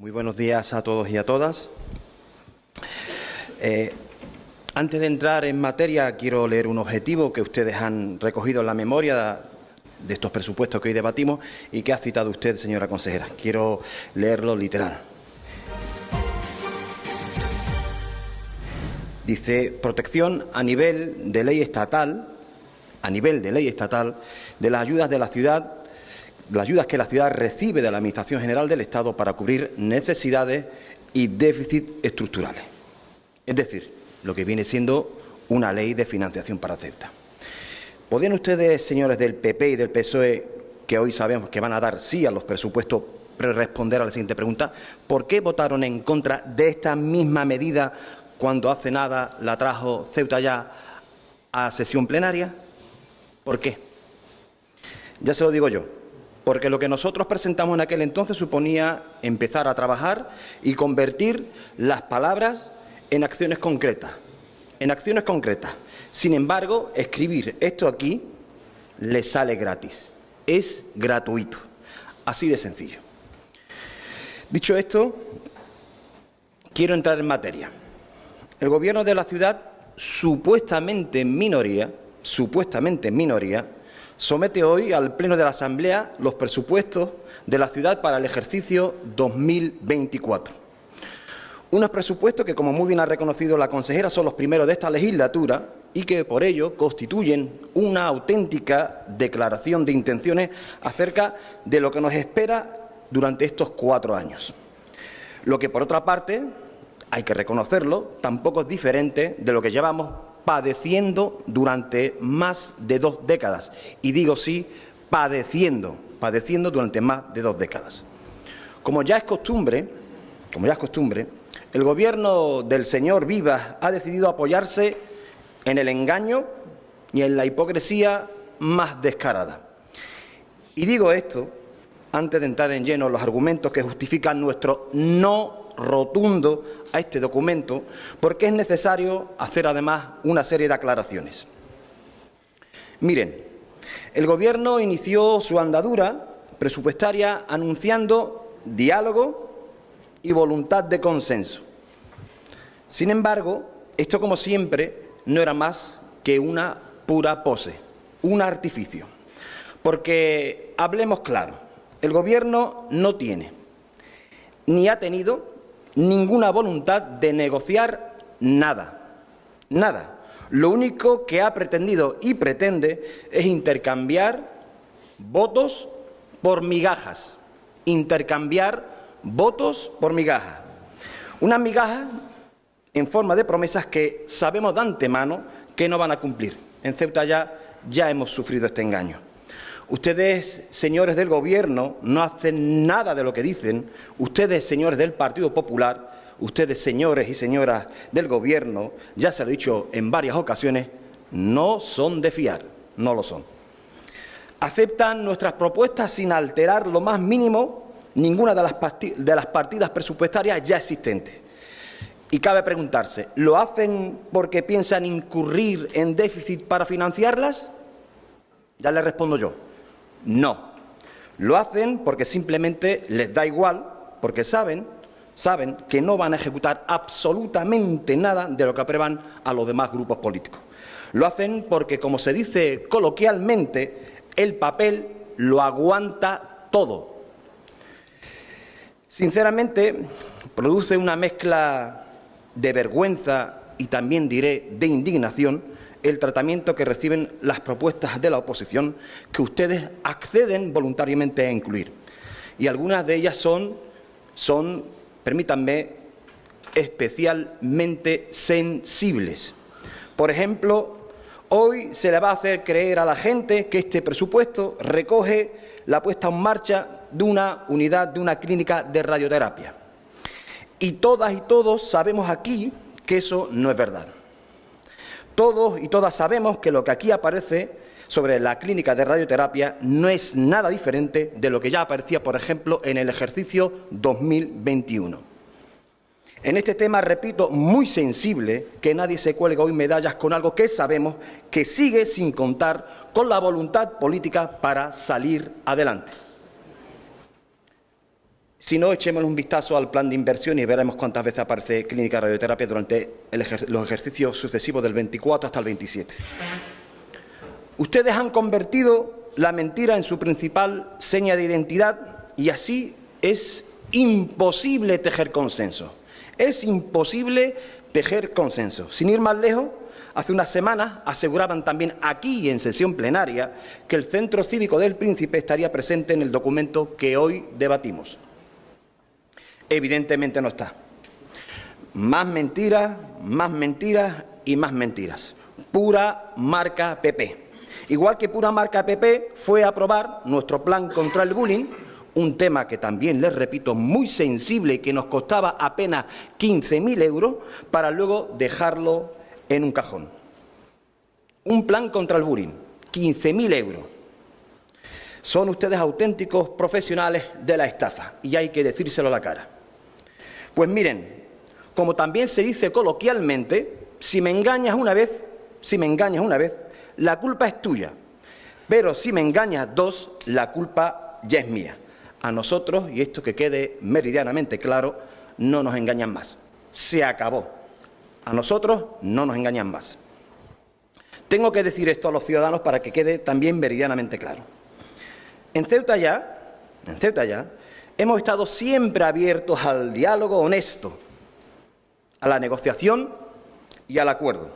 Muy buenos días a todos y a todas. Antes de entrar en materia, quiero leer un objetivo que ustedes han recogido en la memoria de estos presupuestos que hoy debatimos y que ha citado usted, señora consejera. Quiero leerlo literal. Dice: protección a nivel de ley estatal, de las ayudas de la ciudad, las ayudas que la ciudad recibe de la Administración General del Estado para cubrir necesidades y déficits estructurales. Es decir, lo que viene siendo una ley de financiación para Ceuta. ¿Podrían ustedes, señores del PP y del PSOE, que hoy sabemos que van a dar sí a los presupuestos, responder a la siguiente pregunta? ¿Por qué votaron en contra de esta misma medida cuando hace nada la trajo Ceuta ya a sesión plenaria? ¿Por qué? Ya se lo digo yo. Porque lo que nosotros presentamos en aquel entonces suponía empezar a trabajar y convertir las palabras en acciones concretas. Sin embargo, escribir esto aquí les sale gratis. Es gratuito. Así de sencillo. Dicho esto, quiero entrar en materia. El Gobierno de la ciudad, supuestamente en minoría, somete hoy al Pleno de la Asamblea los presupuestos de la ciudad para el ejercicio 2024. Unos presupuestos que, como muy bien ha reconocido la consejera, son los primeros de esta legislatura y que, por ello, constituyen una auténtica declaración de intenciones acerca de lo que nos espera durante estos 4 años. Lo que, por otra parte, hay que reconocerlo, tampoco es diferente de lo que llevamos padeciendo durante más de 2 décadas. Y digo sí, padeciendo durante más de 2 décadas. Como ya es costumbre, el Gobierno del señor Vivas ha decidido apoyarse en el engaño y en la hipocresía más descarada. Y digo esto antes de entrar en lleno los argumentos que justifican nuestro no rotundo a este documento, porque es necesario hacer además una serie de aclaraciones. Miren, el Gobierno inició su andadura presupuestaria anunciando diálogo y voluntad de consenso. Sin embargo, esto, como siempre, no era más que una pura pose, un artificio. Porque, hablemos claro, el Gobierno no tiene, ni ha tenido, ninguna voluntad de negociar nada. Lo único que ha pretendido y pretende es intercambiar votos por migajas. Unas migajas en forma de promesas que sabemos de antemano que no van a cumplir. En Ceuta ya hemos sufrido este engaño. Ustedes, señores del Gobierno, no hacen nada de lo que dicen. Ustedes, señores del Partido Popular, ustedes, señores y señoras del Gobierno, ya se lo he dicho en varias ocasiones, no son de fiar, no lo son. Aceptan nuestras propuestas sin alterar lo más mínimo ninguna de las partidas presupuestarias ya existentes. Y cabe preguntarse, ¿lo hacen porque piensan incurrir en déficit para financiarlas? Ya les respondo yo. No, lo hacen porque simplemente les da igual, porque saben que no van a ejecutar absolutamente nada de lo que aprueban a los demás grupos políticos. Lo hacen porque, como se dice coloquialmente, el papel lo aguanta todo. Sinceramente, produce una mezcla de vergüenza y también diré de indignación el tratamiento que reciben las propuestas de la oposición que ustedes acceden voluntariamente a incluir. Y algunas de ellas son, permítanme, especialmente sensibles. Por ejemplo, hoy se le va a hacer creer a la gente que este presupuesto recoge la puesta en marcha de una unidad, de una clínica de radioterapia. Y todas y todos sabemos aquí que eso no es verdad. Todos y todas sabemos que lo que aquí aparece sobre la clínica de radioterapia no es nada diferente de lo que ya aparecía, por ejemplo, en el ejercicio 2021. En este tema, repito, muy sensible, que nadie se cuelgue hoy medallas con algo que sabemos que sigue sin contar con la voluntad política para salir adelante. Si no, echemos un vistazo al plan de inversión y veremos cuántas veces aparece clínica de radioterapia durante los ejercicios sucesivos del 24 hasta el 27. Ustedes han convertido la mentira en su principal seña de identidad y así es imposible tejer consenso. Es imposible tejer consenso. Sin ir más lejos, hace unas semanas aseguraban también aquí en sesión plenaria que el Centro Cívico del Príncipe estaría presente en el documento que hoy debatimos. Evidentemente no está. Más mentiras y más mentiras. Pura marca PP. Igual que pura marca PP fue aprobar nuestro plan contra el bullying, un tema que también, les repito, muy sensible y que nos costaba apenas 15.000 euros para luego dejarlo en un cajón. Un plan contra el bullying, 15.000 euros. Son ustedes auténticos profesionales de la estafa y hay que decírselo a la cara. Pues miren, como también se dice coloquialmente, si me engañas una vez, la culpa es tuya, pero si me engañas dos, la culpa ya es mía. A nosotros, y esto que quede meridianamente claro, no nos engañan más. Se acabó. A nosotros no nos engañan más. Tengo que decir esto a los ciudadanos para que quede también meridianamente claro. En Ceuta ya, hemos estado siempre abiertos al diálogo honesto, a la negociación y al acuerdo.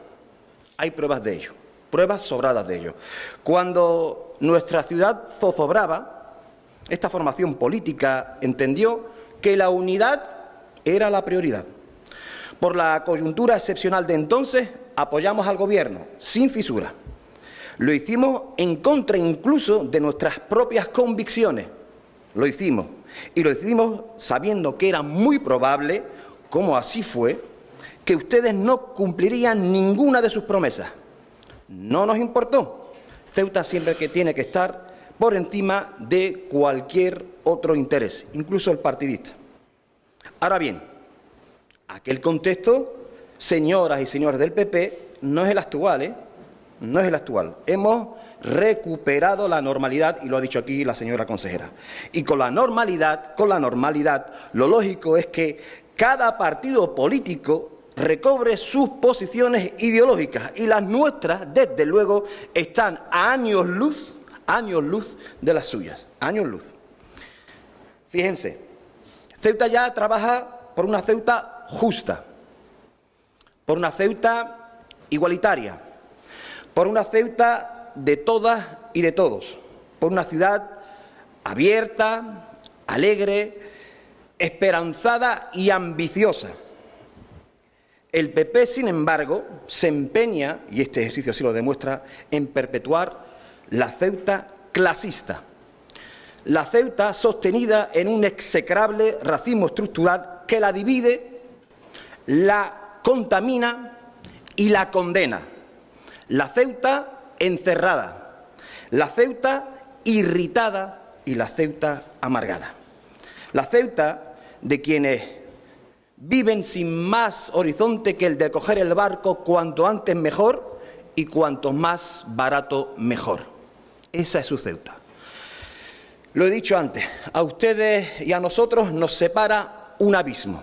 Hay pruebas de ello, pruebas sobradas de ello. Cuando nuestra ciudad zozobraba, esta formación política entendió que la unidad era la prioridad. Por la coyuntura excepcional de entonces, apoyamos al Gobierno, sin fisura. Lo hicimos en contra incluso de nuestras propias convicciones. Lo hicimos. Y lo hicimos sabiendo que era muy probable, como así fue, que ustedes no cumplirían ninguna de sus promesas. No nos importó. Ceuta siempre que tiene que estar por encima de cualquier otro interés, incluso el partidista. Ahora bien, aquel contexto, señoras y señores del PP, no es el actual, ¿eh? No es el actual. Hemos recuperado la normalidad, y lo ha dicho aquí la señora consejera. Y con la normalidad, lo lógico es que cada partido político recobre sus posiciones ideológicas, y las nuestras, desde luego, están a años luz de las suyas, años luz. Fíjense, Ceuta ya trabaja por una Ceuta justa, por una Ceuta igualitaria, por una Ceuta de todas y de todos, por una ciudad abierta, alegre, esperanzada y ambiciosa. El PP, sin embargo, se empeña, y este ejercicio así lo demuestra, en perpetuar la Ceuta clasista, la Ceuta sostenida en un execrable racismo estructural que la divide, la contamina y la condena. La Ceuta encerrada, la Ceuta irritada y la Ceuta amargada. La Ceuta de quienes viven sin más horizonte que el de coger el barco cuanto antes mejor y cuanto más barato mejor. Esa es su Ceuta. Lo he dicho antes, a ustedes y a nosotros nos separa un abismo,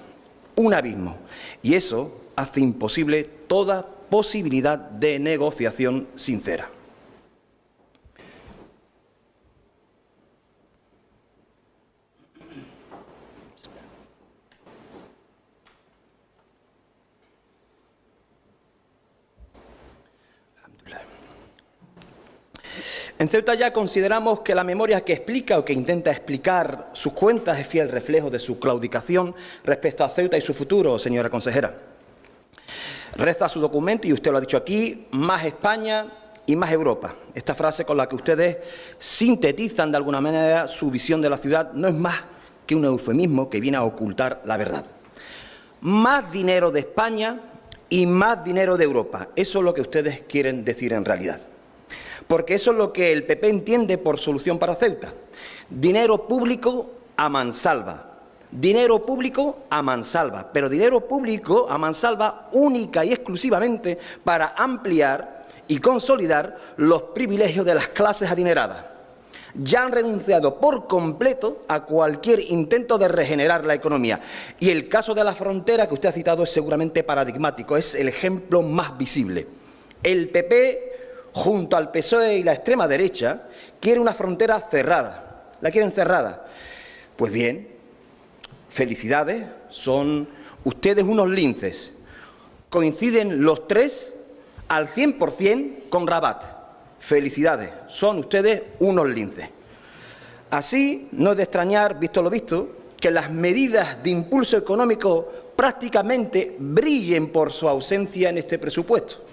y eso hace imposible toda posibilidad de negociación sincera. En Ceuta ya consideramos que la memoria que explica o que intenta explicar sus cuentas es fiel reflejo de su claudicación respecto a Ceuta y su futuro, señora consejera. Reza su documento, y usted lo ha dicho aquí, más España y más Europa. Esta frase con la que ustedes sintetizan de alguna manera su visión de la ciudad no es más que un eufemismo que viene a ocultar la verdad. Más dinero de España y más dinero de Europa. Eso es lo que ustedes quieren decir en realidad. Porque eso es lo que el PP entiende por solución para Ceuta. Dinero público a mansalva. Dinero público a mansalva. Pero dinero público a mansalva única y exclusivamente para ampliar y consolidar los privilegios de las clases adineradas. ya han renunciado por completo a cualquier intento de regenerar la economía. Y el caso de la frontera que usted ha citado es seguramente paradigmático, es el ejemplo más visible. El PP, junto al PSOE y la extrema derecha, quiere una frontera cerrada. La quieren cerrada. Pues bien, felicidades, son ustedes unos linces. Coinciden los tres al 100% con Rabat. Felicidades, son ustedes unos linces. Así, no es de extrañar, visto lo visto, que las medidas de impulso económico prácticamente brillen por su ausencia en este presupuesto.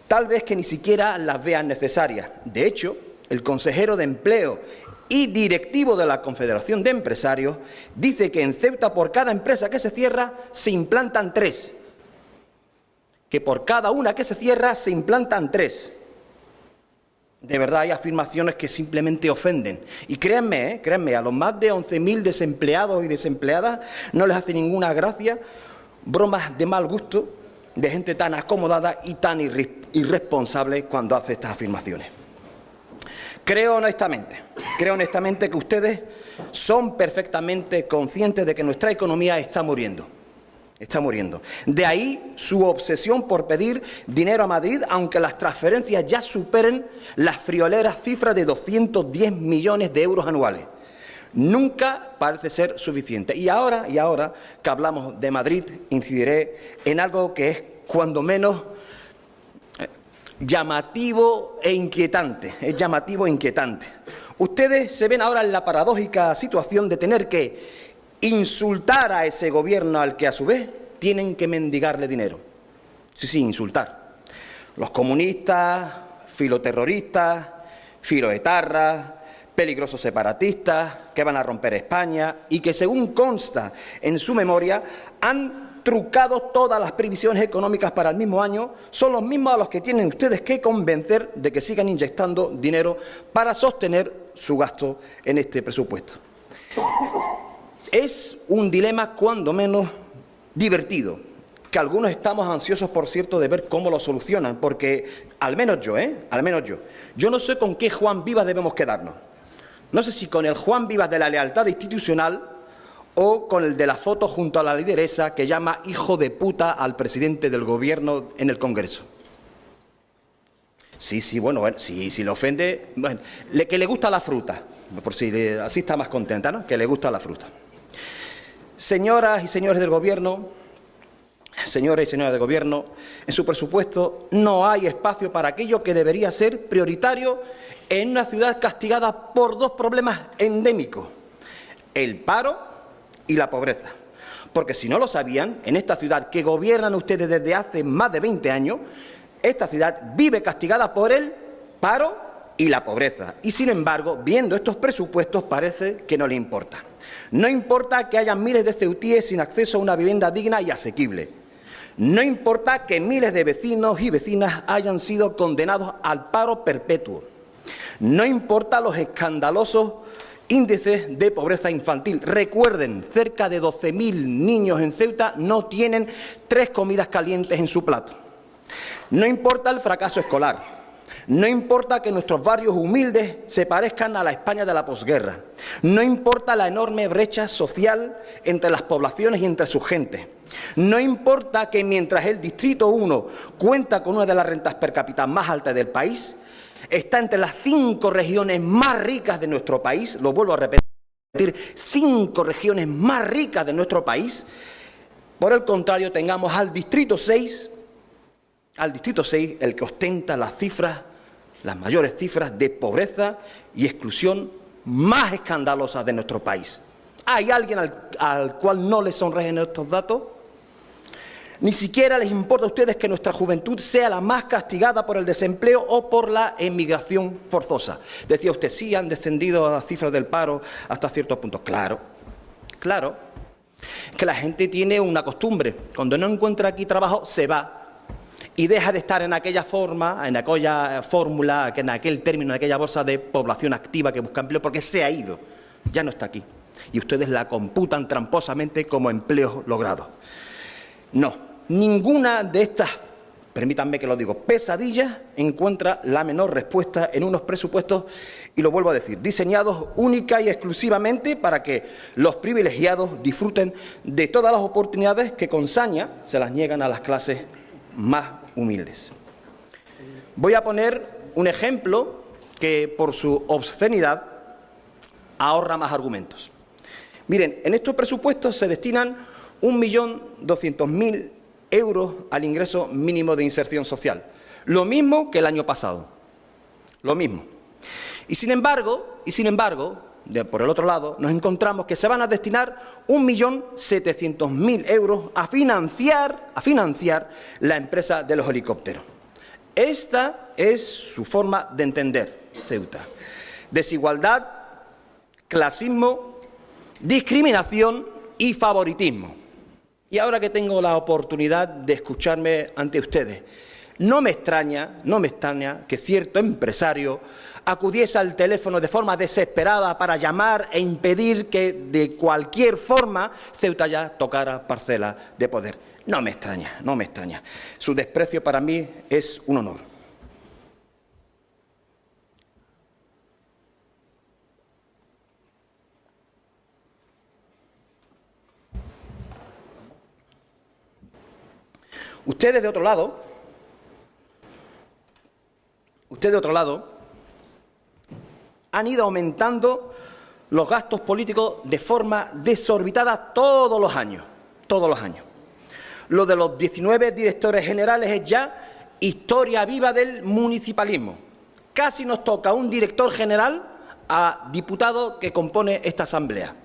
Tal vez que ni siquiera las vean necesarias. De hecho, el consejero de Empleo y directivo de la Confederación de Empresarios dice que en Ceuta por cada empresa que se cierra se implantan 3. Que por cada una que se cierra se implantan 3. De verdad hay afirmaciones que simplemente ofenden. Y créanme, a los más de 11.000 desempleados y desempleadas no les hace ninguna gracia bromas de mal gusto de gente tan acomodada y tan irresponsable cuando hace estas afirmaciones. Creo honestamente que ustedes son perfectamente conscientes de que nuestra economía está muriendo. Está muriendo. De ahí su obsesión por pedir dinero a Madrid, aunque las transferencias ya superen las frioleras cifras de 210 millones de euros anuales. Nunca parece ser suficiente. Y ahora que hablamos de Madrid, incidiré en algo que es cuando menos llamativo e inquietante. Es llamativo e inquietante. Ustedes se ven ahora en la paradójica situación de tener que insultar a ese gobierno al que a su vez tienen que mendigarle dinero. Sí, insultar. Los comunistas, filoterroristas, filoetarras, peligrosos separatistas que van a romper España y que, según consta en su memoria, han trucado todas las previsiones económicas para el mismo año, son los mismos a los que tienen ustedes que convencer de que sigan inyectando dinero para sostener su gasto en este presupuesto. Es un dilema cuando menos divertido, que algunos estamos ansiosos, por cierto, de ver cómo lo solucionan, porque al menos yo no sé con qué Juan Vivas debemos quedarnos. No sé si con el Juan Vivas de la lealtad institucional o con el de la foto junto a la lideresa que llama hijo de puta al presidente del gobierno en el Congreso. Sí, si le ofende, bueno, que le gusta la fruta, por si así está más contenta, ¿no? Que le gusta la fruta. Señoras y señores del Gobierno, en su presupuesto no hay espacio para aquello que debería ser prioritario en una ciudad castigada por 2 problemas endémicos: el paro y la pobreza. Porque si no lo sabían, en esta ciudad que gobiernan ustedes desde hace más de 20 años, esta ciudad vive castigada por el paro y la pobreza. Y sin embargo, viendo estos presupuestos, parece que no le importa. No importa que haya miles de ceutíes sin acceso a una vivienda digna y asequible. No importa que miles de vecinos y vecinas hayan sido condenados al paro perpetuo. No importa los escandalosos índices de pobreza infantil. Recuerden, cerca de 12.000 niños en Ceuta no tienen 3 comidas calientes en su plato. No importa el fracaso escolar. No importa que nuestros barrios humildes se parezcan a la España de la posguerra. No importa la enorme brecha social entre las poblaciones y entre sus gentes. No importa que mientras el Distrito 1 cuenta con una de las rentas per cápita más altas del país, está entre las 5 regiones más ricas de nuestro país, lo vuelvo a repetir, 5 regiones más ricas de nuestro país, por el contrario tengamos al Distrito 6, el que ostenta las mayores cifras de pobreza y exclusión más escandalosas de nuestro país. ¿Hay alguien al cual no le sonríen estos datos? Ni siquiera les importa a ustedes que nuestra juventud sea la más castigada por el desempleo o por la emigración forzosa. Decía usted, sí, han descendido las cifras del paro hasta cierto punto. Claro, que la gente tiene una costumbre. Cuando no encuentra aquí trabajo, se va. Y deja de estar en aquella forma, en aquella fórmula, en aquel término, en aquella bolsa de población activa que busca empleo, porque se ha ido, ya no está aquí. Y ustedes la computan tramposamente como empleos logrados. No, ninguna de estas permítanme que lo digo, pesadilla, encuentra la menor respuesta en unos presupuestos, y lo vuelvo a decir, diseñados única y exclusivamente para que los privilegiados disfruten de todas las oportunidades que con saña se las niegan a las clases más humildes. Voy a poner un ejemplo que, por su obscenidad, ahorra más argumentos. Miren, en estos presupuestos se destinan 1.200.000 euros al ingreso mínimo de inserción social. Lo mismo que el año pasado. Lo mismo. Y sin embargo, por el otro lado, nos encontramos que se van a destinar 1.700.000 euros a financiar la empresa de los helicópteros. Esta es su forma de entender Ceuta. Desigualdad, clasismo, discriminación y favoritismo. Y ahora que tengo la oportunidad de escucharme ante ustedes, no me extraña que cierto empresario acudiese al teléfono de forma desesperada para llamar e impedir que de cualquier forma Ceuta ya tocara parcela de poder. No me extraña. Su desprecio para mí es un honor. Ustedes de otro lado, han ido aumentando los gastos políticos de forma desorbitada todos los años. Lo de los 19 directores generales es ya historia viva del municipalismo. Casi nos toca un director general a diputado que compone esta asamblea.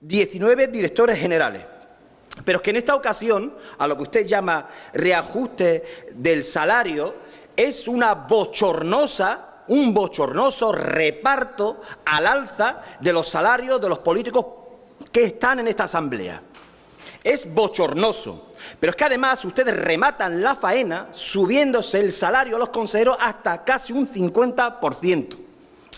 19 directores generales. Pero es que en esta ocasión, a lo que usted llama reajuste del salario, es un bochornoso reparto al alza de los salarios de los políticos que están en esta asamblea. Es bochornoso. Pero es que además ustedes rematan la faena subiéndose el salario a los consejeros hasta casi un 50%.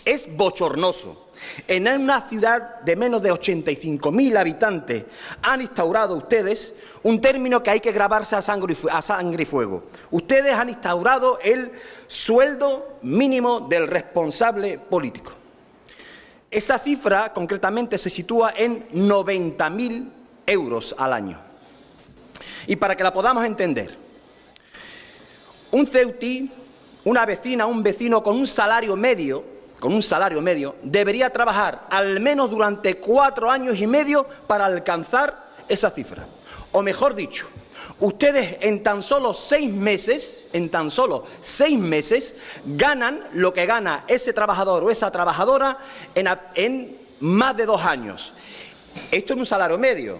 Es bochornoso. En una ciudad de menos de 85.000 habitantes han instaurado ustedes un término que hay que grabarse a sangre y fuego. Ustedes han instaurado el sueldo mínimo del responsable político. Esa cifra concretamente se sitúa en 90.000 euros al año. Y para que la podamos entender, un ceutí, una vecina, un vecino con un salario medio, debería trabajar al menos durante 4 años y medio para alcanzar esa cifra. O mejor dicho, ustedes en tan solo 6 meses, ganan lo que gana ese trabajador o esa trabajadora en más de 2 años. Esto es un salario medio,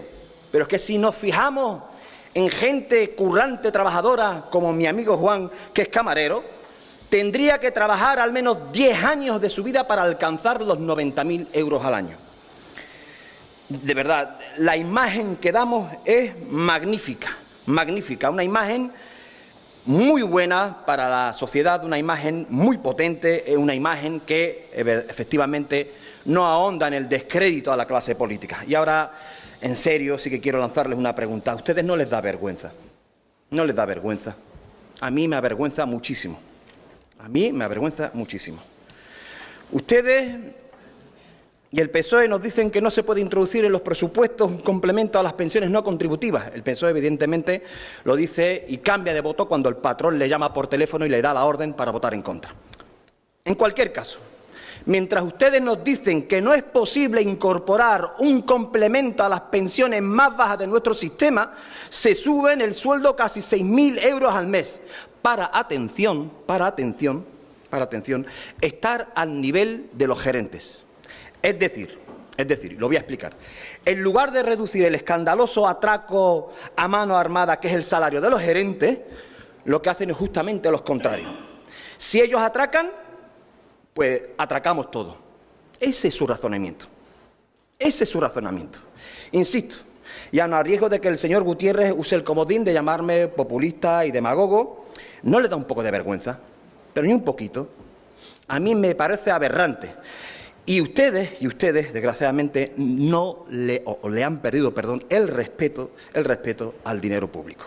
pero es que si nos fijamos en gente currante, trabajadora, como mi amigo Juan, que es camarero, tendría que trabajar al menos 10 años de su vida para alcanzar los 90.000 euros al año. De verdad, la imagen que damos es magnífica, una imagen muy buena para la sociedad, una imagen muy potente, una imagen que efectivamente no ahonda en el descrédito a la clase política. Y ahora, en serio, sí que quiero lanzarles una pregunta. ¿A ustedes no les da vergüenza? ¿No les da vergüenza? A mí me avergüenza muchísimo. Ustedes y el PSOE nos dicen que no se puede introducir en los presupuestos un complemento a las pensiones no contributivas. El PSOE, evidentemente, lo dice y cambia de voto cuando el patrón le llama por teléfono y le da la orden para votar en contra. En cualquier caso, mientras ustedes nos dicen que no es posible incorporar un complemento a las pensiones más bajas de nuestro sistema, se suben el sueldo casi 6.000 euros al mes. Para atención, estar al nivel de los gerentes. Es decir, lo voy a explicar. En lugar de reducir el escandaloso atraco a mano armada que es el salario de los gerentes, lo que hacen es justamente lo contrario. Si ellos atracan, pues atracamos todo. Ese es su razonamiento. Insisto, y a riesgo de que el señor Gutiérrez use el comodín de llamarme populista y demagogo, ¿no le da un poco de vergüenza? Pero ni un poquito. A mí me parece aberrante. Y ustedes, desgraciadamente, le han perdido, el respeto al dinero público.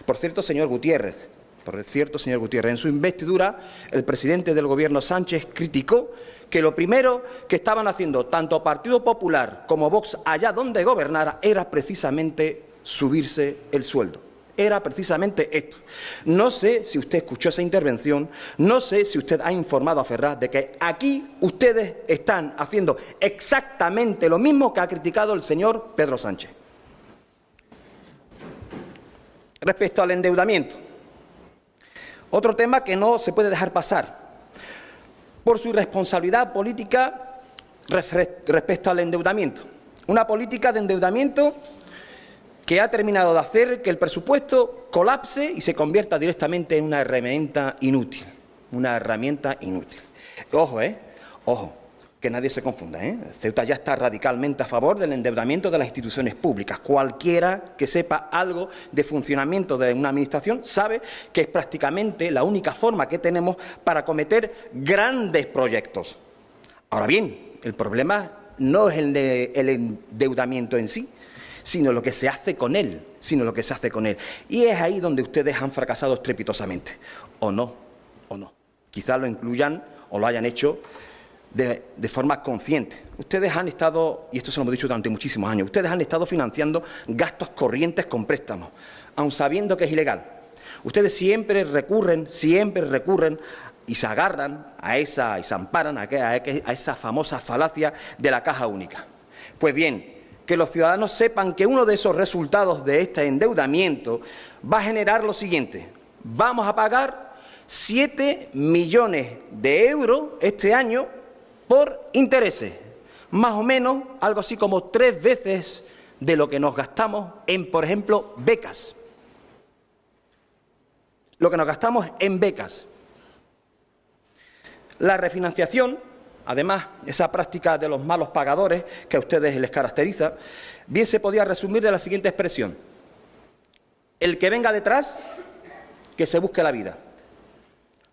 Por cierto, señor Gutiérrez, en su investidura, el presidente del Gobierno, Sánchez, criticó que lo primero que estaban haciendo tanto Partido Popular como Vox allá donde gobernara era precisamente subirse el sueldo. Era precisamente esto. No sé si usted escuchó esa intervención, no sé si usted ha informado a Ferraz de que aquí ustedes están haciendo exactamente lo mismo que ha criticado el señor Pedro Sánchez. Respecto al endeudamiento, otro tema que no se puede dejar pasar por su irresponsabilidad política respecto al endeudamiento. Una política de endeudamiento que ha terminado de hacer que el presupuesto colapse y se convierta directamente en una herramienta inútil. Ojo, que nadie se confunda, Ceuta ya está radicalmente a favor del endeudamiento de las instituciones públicas. Cualquiera que sepa algo de funcionamiento de una administración sabe que es prácticamente la única forma que tenemos para acometer grandes proyectos. Ahora bien, el problema no es el endeudamiento en sí, sino lo que se hace con él, Y es ahí donde ustedes han fracasado estrepitosamente. O no. Quizás lo incluyan o lo hayan hecho de forma consciente. Ustedes han estado, y esto se lo hemos dicho durante muchísimos años, ustedes han estado financiando gastos corrientes con préstamos, aun sabiendo que es ilegal. Ustedes siempre recurren y se agarran y se amparan a esa famosa falacia de la caja única. Pues bien, que los ciudadanos sepan que uno de esos resultados de este endeudamiento va a generar lo siguiente: vamos a pagar 7 millones de euros este año por intereses, más o menos algo así como 3 veces de lo que nos gastamos en, por ejemplo, becas. La refinanciación, además, esa práctica de los malos pagadores que a ustedes les caracteriza, bien se podía resumir de la siguiente expresión: el que venga detrás, que se busque la vida.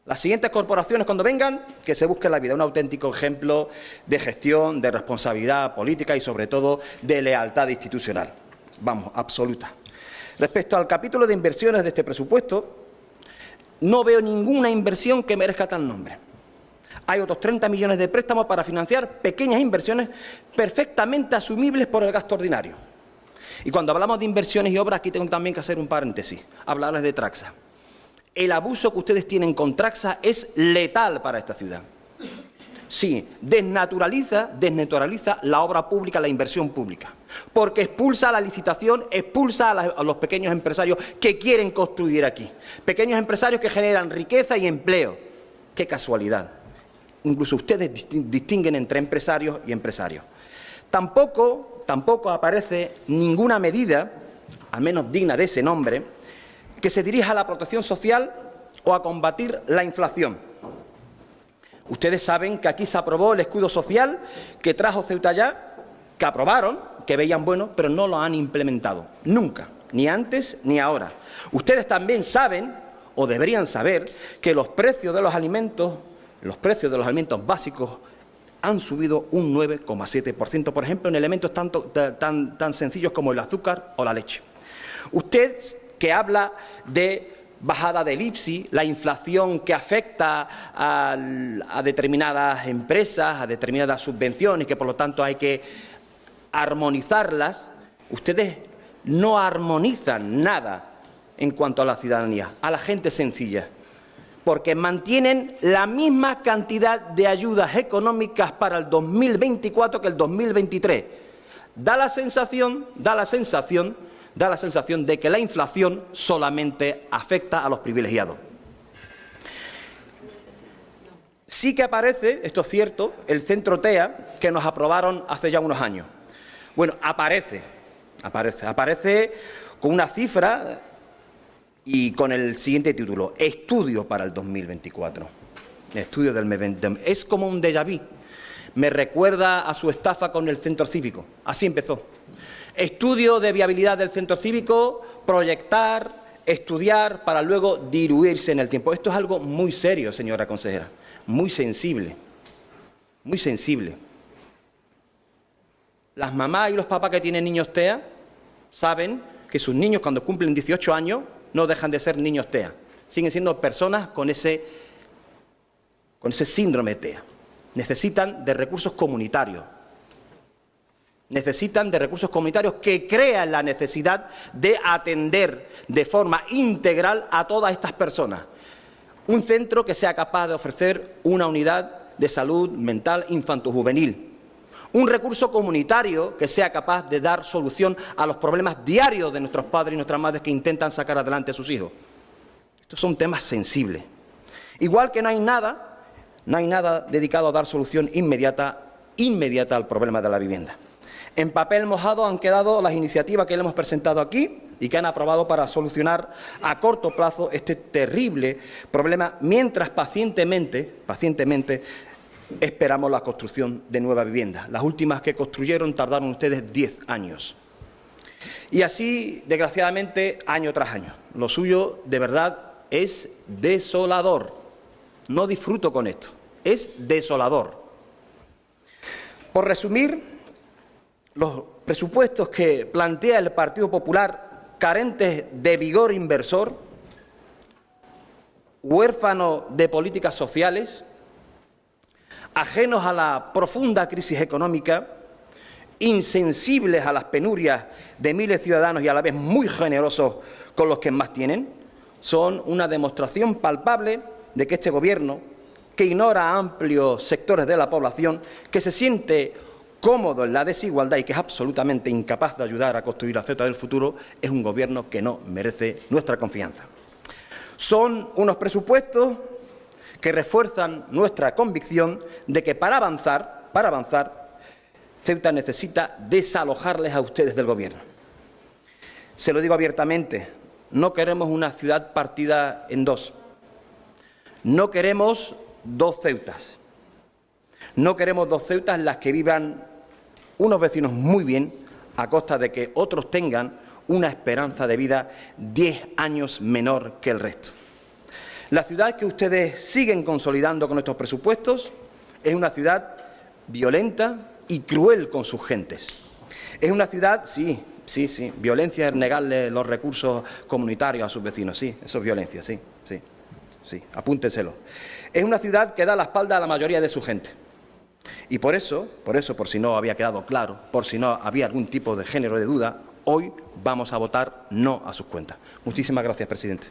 Las siguientes corporaciones, cuando vengan, que se busquen la vida. Un auténtico ejemplo de gestión, de responsabilidad política y, sobre todo, de lealtad institucional. Vamos, absoluta. Respecto al capítulo de inversiones de este presupuesto, no veo ninguna inversión que merezca tal nombre. Hay otros 30 millones de préstamos para financiar pequeñas inversiones perfectamente asumibles por el gasto ordinario. Y cuando hablamos de inversiones y obras, aquí tengo también que hacer un paréntesis, hablarles de Traxa. El abuso que ustedes tienen con Traxa es letal para esta ciudad. Sí, desnaturaliza la obra pública, la inversión pública, porque expulsa la licitación, expulsa a los pequeños empresarios que quieren construir aquí. Pequeños empresarios que generan riqueza y empleo. ¡Qué casualidad! Incluso ustedes distinguen entre empresarios y empresarios. Tampoco aparece ninguna medida, al menos digna de ese nombre, que se dirija a la protección social o a combatir la inflación. Ustedes saben que aquí se aprobó el escudo social que trajo Ceuta ya, que aprobaron, que veían bueno, pero no lo han implementado. Nunca, ni antes ni ahora. Ustedes también saben, o deberían saber, que los precios de los alimentos básicos han subido un 9,7%, por ejemplo, en elementos tan sencillos como el azúcar o la leche. Usted, que habla de bajada del IPSI, la inflación que afecta a determinadas empresas, a determinadas subvenciones, que por lo tanto hay que armonizarlas, ustedes no armonizan nada en cuanto a la ciudadanía, a la gente sencilla, porque mantienen la misma cantidad de ayudas económicas para el 2024 que el 2023. Da la sensación de que la inflación solamente afecta a los privilegiados. Sí que aparece, esto es cierto, el centro TEA que nos aprobaron hace ya unos años. Bueno, aparece con una cifra y con el siguiente título: estudio para el 2024. Estudio del MEVENTEM. Es como un déjà vu. Me recuerda a su estafa con el centro cívico. Así empezó. Estudio de viabilidad del centro cívico, proyectar, estudiar para luego diluirse en el tiempo. Esto es algo muy serio, señora consejera, muy sensible, muy sensible. las mamás y los papás que tienen niños TEA saben que sus niños, cuando cumplen 18 años, no dejan de ser niños TEA. Siguen siendo personas con ese síndrome TEA. Necesitan de recursos comunitarios. Necesitan de recursos comunitarios que crean la necesidad de atender de forma integral a todas estas personas. Un centro que sea capaz de ofrecer una unidad de salud mental infantojuvenil. Un recurso comunitario que sea capaz de dar solución a los problemas diarios de nuestros padres y nuestras madres que intentan sacar adelante a sus hijos. Estos son temas sensibles. Igual que no hay nada dedicado a dar solución inmediata al problema de la vivienda. En papel mojado han quedado las iniciativas que le hemos presentado aquí y que han aprobado para solucionar a corto plazo este terrible problema, mientras pacientemente esperamos la construcción de nueva vivienda. Las últimas que construyeron tardaron ustedes 10 años. Y así, desgraciadamente, año tras año. Lo suyo, de verdad, es desolador. No disfruto con esto. Es desolador. Por resumir, los presupuestos que plantea el Partido Popular, carentes de vigor inversor, huérfanos de políticas sociales, ajenos a la profunda crisis económica, insensibles a las penurias de miles de ciudadanos y a la vez muy generosos con los que más tienen, son una demostración palpable de que este Gobierno, que ignora a amplios sectores de la población, que se siente cómodo en la desigualdad y que es absolutamente incapaz de ayudar a construir la Ceuta del futuro, es un Gobierno que no merece nuestra confianza. Son unos presupuestos que refuerzan nuestra convicción de que para avanzar, Ceuta necesita desalojarles a ustedes del Gobierno. Se lo digo abiertamente, no queremos una ciudad partida en dos. No queremos dos Ceutas. No queremos dos Ceutas en las que vivan unos vecinos muy bien a costa de que otros tengan una esperanza de vida 10 años menor que el resto. La ciudad que ustedes siguen consolidando con estos presupuestos es una ciudad violenta y cruel con sus gentes. Es una ciudad, sí, violencia es negarle los recursos comunitarios a sus vecinos, sí, eso es violencia, sí, apúntenselo. Es una ciudad que da la espalda a la mayoría de su gente. Y por eso, por si no había quedado claro, por si no había algún tipo de género de duda, hoy vamos a votar no a sus cuentas. Muchísimas gracias, presidente.